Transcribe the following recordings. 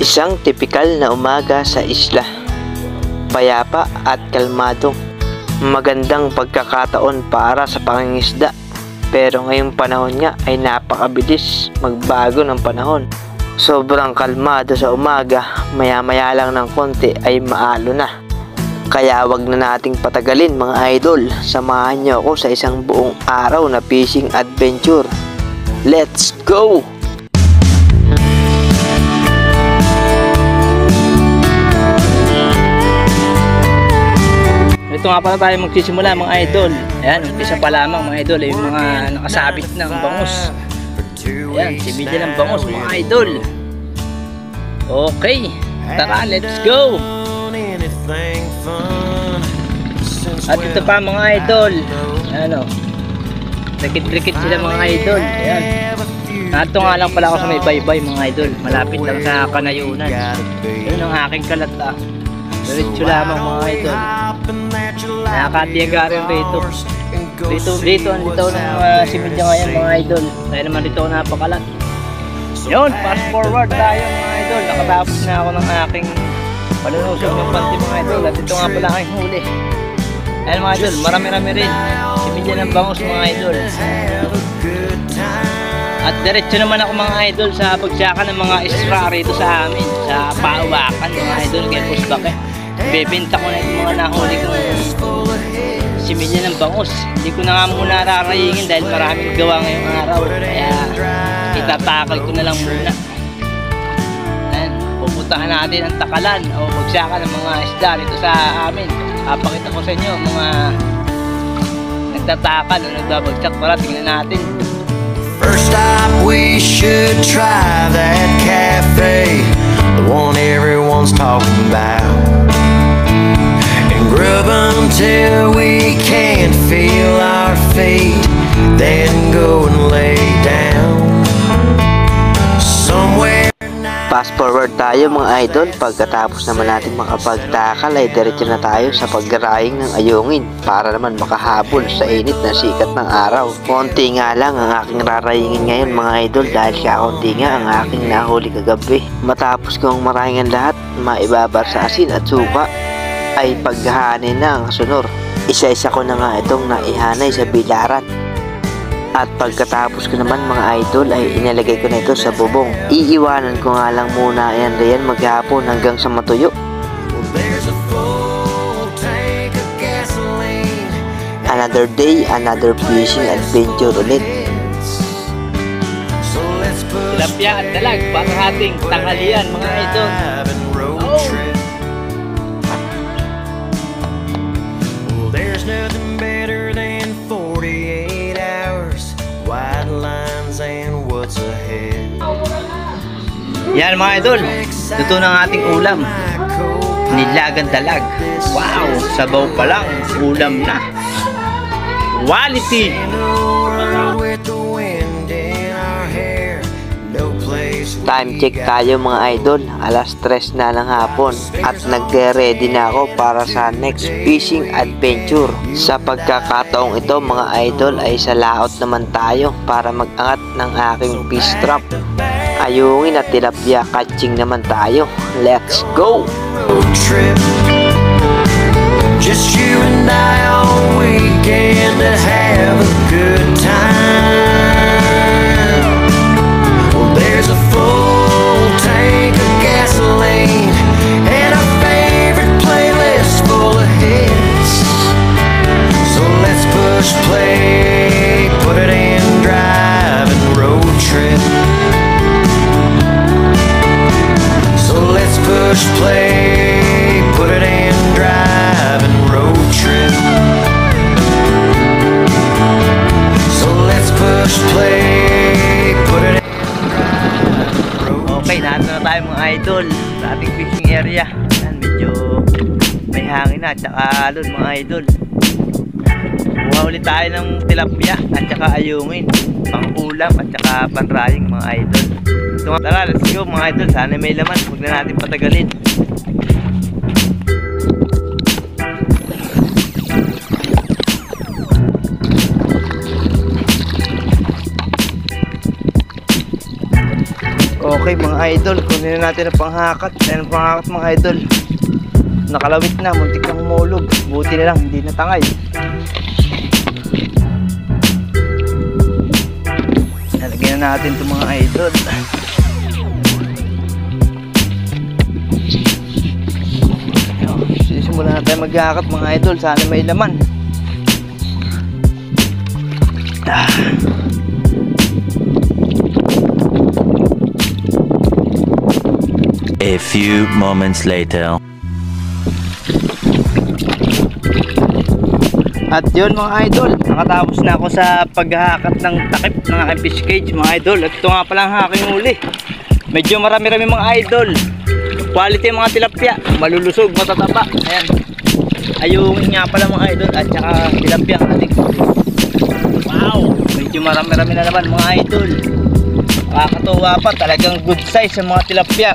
Isang tipikal na umaga sa isla. Payapa at kalmado. Magandang pagkakataon para sa pangingisda. Pero ngayong panahon nga ay napakabilis magbago ng panahon. Sobrang kalmado sa umaga, maya-maya lang ng konti ay maalo na. Kaya wag na nating patagalin mga idol. Samahan niyo ako sa isang buong araw na fishing adventure. Let's go! Ito nga pala tayo magsisimula mga idol. Ayan, umpisa pa lamang mga idol, yung mga nakasabit ng bangus. Ayan, sibidya ng bangus mga idol. Okay, tara, let's go! At ito pa mga idol, ano, rikit-rikit sila mga idol. Ayan, nato nga lang pala ako sa may baybay mga idol, malapit lang sa Kanayunan. Yun ang aking kalata. Diretso lamang mga idol. Nakakatiyaga rin rito. Ang litaw ng simidya ngayon mga idol. Dahil naman dito napakalat. Yun, fast forward tayo mga idol. Nakatapos na ako ng aking panulusog ng panty mga idol. At ito nga pala aking huli. Ayun mga idol, marami-rami rin simidya ng bangus mga idol. At diretso naman ako mga idol sa pagsaka ng mga isra rito sa amin, sa Pauwakan mga idol, kay Pusbake. Bebenta ko na itong mga nahuli kong similya ng bangus. Hindi ko na nga muna rarayingin dahil maraming gawa ngayong araw. Kaya itatakal ko na lang muna. Ayan, pupuntahan natin ang takalan o pagsaka ng mga isda rito sa amin. Papakita ko sa inyo mga nagtatakal o nagbabagsak. Para tingnan natin. First stop, we should try that cafe, the one everyone's talking about, and grub until we can't feel our feet, then go and lay down somewhere. Fast forward tayo mga idol. Pagkatapos naman natin makapagtakal ay diretso na tayo sa paggaraying ng ayungin para naman makahabol sa init na sikat ng araw. Konti nga lang ang aking rarayingin ngayon mga idol dahil kaunti nga ang aking nahuli kagabi. Matapos kong maraying ang lahat, maibabar sa asin at suka ay paghahanin na ang kasunod. Isa-isa ko na nga itong naihanay sa bilaran. At pagkatapos ko naman mga idol ay inilagay ko na ito sa bubong. Iiwanan ko nga lang muna yan riyan maghapon hanggang sa matuyo. Another day, another fishing adventure ulit. Tilapia at dalag para ating tanghalian mga idol. There's nothing better than 48 hours, white lines and what's ahead. Yan mga idol, luto ng ating ulam. Nilagang dalag. Wow, sabaw pa lang, ulam na. Quality! Time check tayo mga idol, alas 3 na ng hapon at nagre-ready na ako para sa next fishing adventure. Sa pagkakataong ito mga idol ay sa laot naman tayo para mag-angat ng aking fish trap. Ayungin at tilapia catching naman tayo. Let's go! Just you and I all weekend to have a good time. Well, there's a full tank of gasoline and our favorite playlist full of hits. So let's push play, put it in drive and road trip. So let's push play, put it in drive and road trip. So let's push play, put it in. Okay, nato na tayo mga idol sa ating fishing area. Yan, medyo may hangin na at saka doon mga idol. Kuha ulit tayo ng tilapia at saka ayungin, pang ulam at saka panraying mga idol. So, tara, let's go mga idol. Sana may laman, huwag na natin patagalin. Okay Okay mga idol, kunin na natin ang panghakat. Ayan ang panghakat mga idol. Nakalawit na, muntik na humulog. Buti na lang, hindi natangay. Lagyan na natin itong mga idol. Simulan na tayo maghakat mga idol. Sana may laman. A few moments later. At yun mga idol, nakatapos na ako sa paghahakat ng takip ng aking fish cage mga idol. At ito nga pala ang aking huli. Medyo marami-rami mga idol. Quality mga tilapia, malulusog, matataba. Ayan, ayungin nga pala mga idol. At saka tilapia ang ating huli. Wow, medyo marami-rami na naman mga idol. Nakakatuwa pa, talagang good size ang mga tilapia.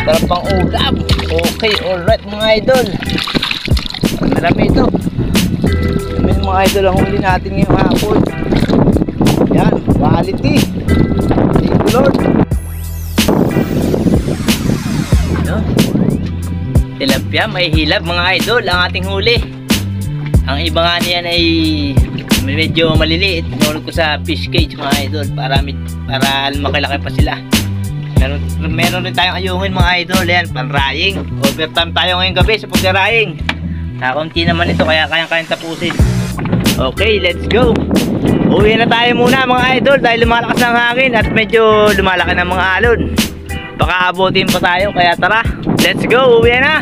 Sarap pang ulam. Okay, alright mga idol. Marami ito. Mga idol ang huli natin ngayong hapon. Yan, quality. Thank you Lord. Yan. Tilapia, may hilab mga idol ang ating huli. Ang iba nga niyan ay medyo maliliit. Tinulog ko sa fish cage mga idol para makilaki pa sila. Meron rin tayong ayungin mga idol. Yan, panraying. Overtime tayo ngayong gabi sa pagdaraying. Kakunti naman ito kaya kayang tapusin. Okay, let's go. Uwi na tayo muna mga idol dahil lumalakas ng hangin at medyo lumalaki ng mga alon. Baka abutin pa tayo kaya tara, let's go, uwi na.